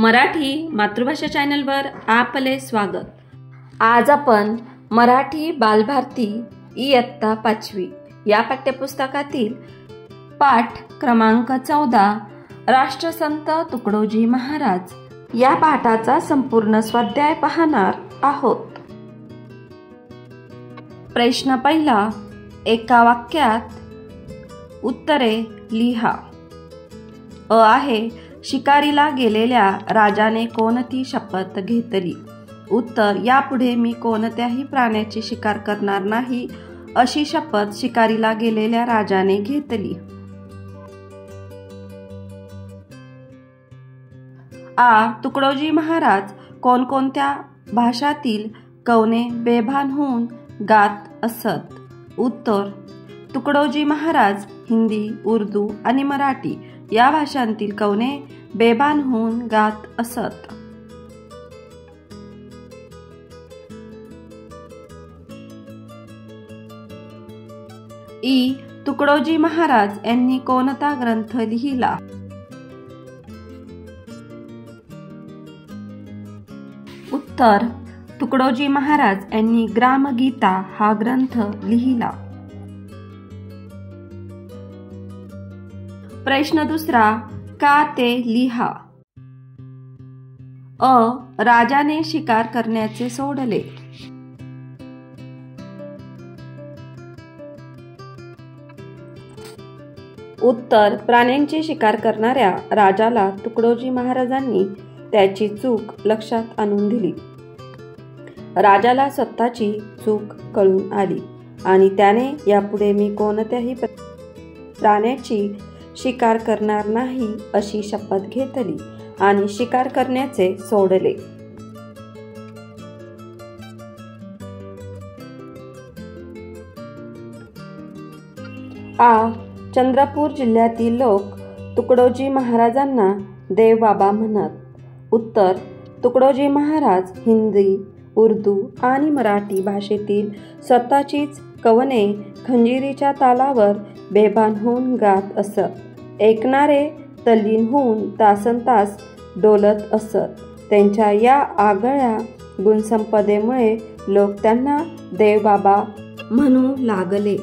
मराठी मातृभाषा चॅनलवर आपले स्वागत। आज आपण मराठी बालभारती इयत्ता 5वी या पाठ्यपुस्तकातील पाठ क्रमांक 14 राष्ट्रसंत तुकडोजी महाराज या पाठाचा संपूर्ण स्वाध्याय पाहणार आहोत। प्रश्न पहिला, एका वाक्यात उत्तरे लिहा। अ आहे, शिकारीला गेलेल्या राजाने कोणती शपथ घेतली? उत्तर, यापुढे मी कोणत्याही प्राण्याची शिकार करणार नाही अशी शपथ शिकारीला गेलेल्या राजाने घेतली। आ, तुकडोजी महाराज कोणकोणत्या भाषातील कवने बेभान होऊन गात असत? उत्तर, तुकडोजी महाराज हिंदी, उर्दू आणि मराठी या भाषांतील कवने बेभान होऊन गात असत। ई, तुकडोजी महाराज यांनी कोणता ग्रंथ लिहिला? उत्तर, तुकडोजी महाराज यांनी ग्रामगीता हा ग्रंथ लिहिला। प्रश्न दुसरा, का ते लिहा। अ, राजाने शिकार करण्याचे सोडले। उत्तर, प्राण्यांची शिकार करणाऱ्या राजाला तुकडोजी महाराजांनी त्याची चूक लक्षात आणून दिली। राजाला स्वतःची चूक कळून आली आणि त्याने यापुढे मी कोणत्याही प्राण्याची शिकार करणार नाही अशी शपथ घेतली आणि शिकार करण्याचे सोडले। आ, चंद्रपूर जिल्ह्यातील लोक तुकडोजी महाराजांना देवबाबा म्हणत। उत्तर, तुकडोजी महाराज हिंदी, उर्दू आणि मराठी भाषेतील स्वतःचीच कवने खंजिरीच्या तालावर बेभान होऊन गात असत। ऐकणारे तल्लीन होऊन तासनतास डोलत असत। त्यांच्या या आगळ्या गुणसंपदेमुळे लोक त्यांना देवबाबा म्हणू लागले।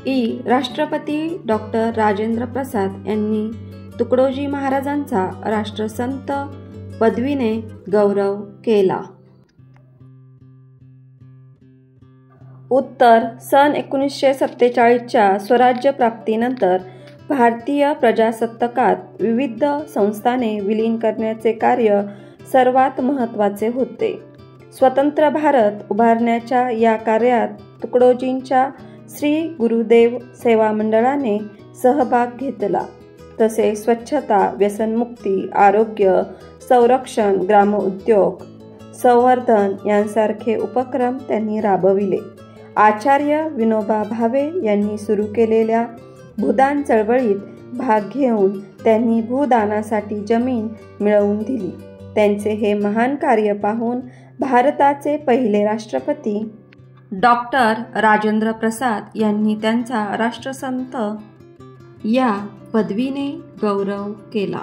ई, राष्ट्रपती डॉक्टर राजेंद्र प्रसाद यांनी तुकडोजी महाराजांचा राष्ट्रसंत पदवीने गौरव केला। उत्तर, सन 1947च्या स्वराज्य प्राप्तीनंतर भारतीय प्रजासत्ताकात विविध संस्थाने विलीन करण्याचे कार्य सर्वात महत्त्वाचे होते। स्वतंत्र भारत उभारण्याच्या या कार्यात तुकडोजींच्या श्री गुरुदेव सेवा मंडळाने सहभाग घेतला। तसेच स्वच्छता, व्यसनमुक्ती, आरोग्य, संरक्षण, ग्रामोद्योग, संवर्धन यांसारखे उपक्रम त्यांनी राबविले। आचार्य विनोबा भावे यांनी सुरू केलेल्या भूदान चळवळीत भाग घेऊन त्यांनी भूदानासाठी जमीन मिळवून दिली। त्यांचे हे महान कार्य पाहून भारताचे पहिले राष्ट्रपती डॉक्टर राजेंद्र प्रसाद यांनी त्यांचा राष्ट्रसंत या पदवीने गौरव केला।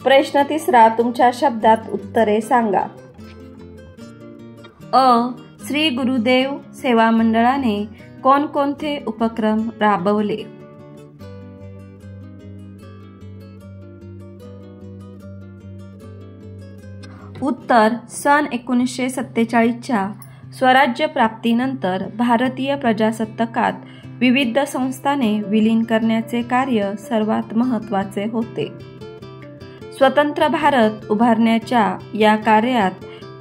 प्रश्न तिसरा, तुमच्या शब्दात उत्तरे सांगा। अ, श्री गुरुदेव सेवा मंडळाने कोणकोणते उपक्रम राबवले? उत्तर, सन 1947च्या स्वराज्य प्राप्तीनंतर भारतीय प्रजासत्ताकात विविध संस्थाने विलीन करण्याचे कार्य सर्वात महत्त्वाचे होते। स्वतंत्र भारत उभारण्याच्या या कार्यात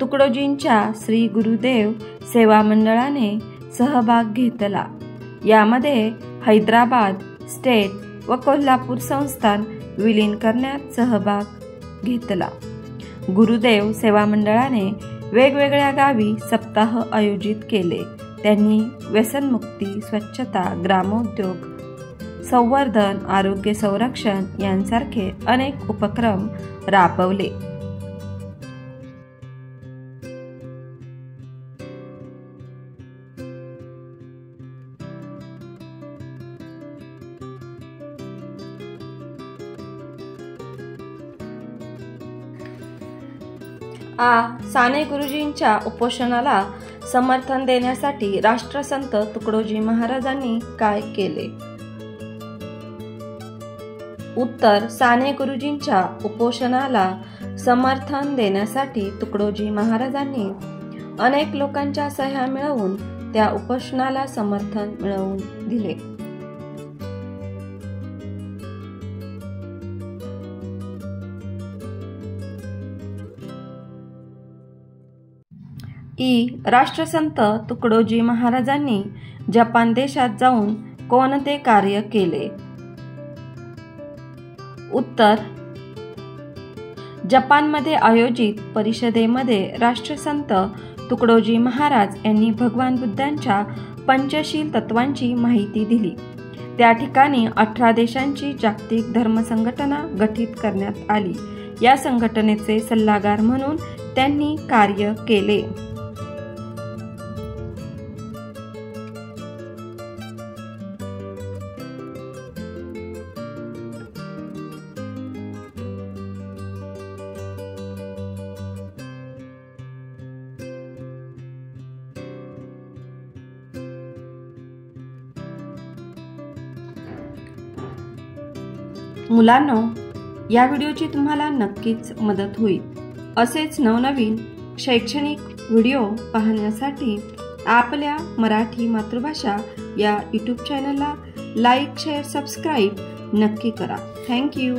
तुकडोजींच्या श्री गुरुदेव सेवा मंडळाने सहभाग घेतला। यामध्ये हैदराबाद स्टेट व कोल्हापूर संस्थान विलीन करण्यात सहभाग घेतला। गुरुदेव सेवा मंडळाने वेगवेगळ्या गावी सप्ताह आयोजित केले. त्यांनी व्यसनमुक्ती, स्वच्छता, ग्रामोद्योग, संवर्धन, आरोग्य संरक्षण यांसारखे अनेक उपक्रम राबवले. साने गुरुजींच्या उपोषणाला समर्थन देण्यासाठी राष्ट्रसंत तुकडोजी महाराजांनी काय केले? उत्तर. साने गुरुजींच्या उपोषणाला समर्थन देण्यासाठी तुकडोजी महाराजांनी अनेक लोकांच्या सह्या मिळवून त्या उपोषणाला समर्थन मिळवून दिले. राष्ट्रसंत तुकडोजी महाराजांनी जपान देशात जाऊन कोणते कार्य केले? उत्तर. जपानमध्ये आयोजित परिषदेमध्ये राष्ट्रसंत तुकडोजी महाराज यांनी भगवान बुद्धांच्या पंचशील तत्वांची माहिती दिली. त्या ठिकाणी 18 देशांची जागतिक धर्म संघटना गठीत करण्यात आली. या संघटनेचे सल्लागार म्हणून त्यांनी कार्य केले. मुलांनो, या व्हिडिओची तुम्हाला नक्कीच मदत होईल. असेच नवनवीन शैक्षणिक व्हिडिओ पाहण्यासाठी आपल्या मराठी मातृभाषा या यूट्यूब चॅनलला लाईक, शेअर, सबस्क्राईब नक्की करा. थँक्यू.